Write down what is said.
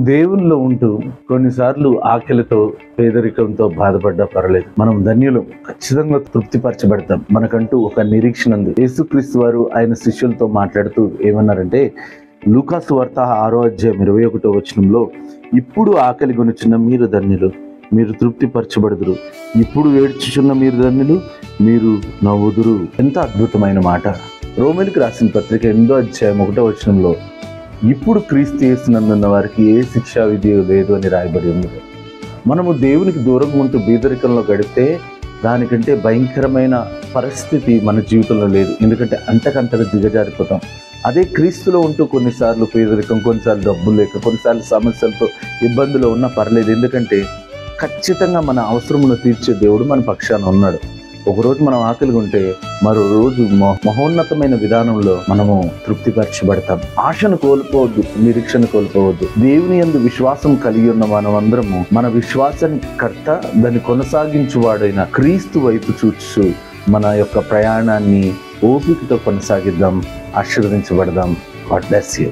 దేవునిలో ఉంటూ కొన్నిసార్లు ఆకలితో పేదరికంతో బాధపడ్డా పర్లేదు, మనం ధన్యులు, ఖచ్చితంగా తృప్తిపరచబడతాం. మనకంటూ ఒక నిరీక్షణ ఉంది. యేసుక్రీస్తు వారు ఆయన శిష్యులతో మాట్లాడుతూ ఏమన్నారంటే, లూకాసు వార్త 6:21 ఇప్పుడు ఆకలి గొనుచున్న మీరు ధన్యులు, మీరు తృప్తిపరచబడుదురు. ఇప్పుడు ఏడ్చుచున్న మీరు ధన్యులు, మీరు నవ్వుదురు. ఎంత అద్భుతమైన మాట. రోమీయులకు రాసిన పత్రిక 8:1 ఇప్పుడు క్రీస్తు యేసునందున్న వారికి ఏ శిక్షా విధి లేదు అని రాయబడి ఉంది. మనము దేవునికి దూరంగా ఉంటూ బీదరికంలో గడిపితే దానికంటే భయంకరమైన పరిస్థితి మన జీవితంలో లేదు. ఎందుకంటే అంతకంతగా దిగజారిపోతాం. అదే క్రీస్తులో ఉంటూ కొన్నిసార్లు పేదరికం, కొన్నిసార్లు డబ్బులు లేక, కొన్నిసార్లు సమస్యలతో ఇబ్బందులు ఉన్నా పర్లేదు. ఎందుకంటే ఖచ్చితంగా మన అవసరమును తీర్చే దేవుడు మన పక్షాన ఉన్నాడు. ఒకరోజు మనం ఆకలిగా ఉంటే మరో రోజు మహోన్నతమైన విధానంలో మనము తృప్తిపరచబడతాం. ఆశను కోల్పోవద్దు, నిరీక్షణ కోల్పోవద్దు. దేవుని యందు విశ్వాసం కలిగి ఉన్న మనం అందరము మన విశ్వాసానికి కర్త, దాన్ని కొనసాగించువాడైన క్రీస్తు వైపు చూస్తూ మన యొక్క ప్రయాణాన్ని ఓపికతో కొనసాగిద్దాం. ఆశీర్వదించబడదాం. God bless you.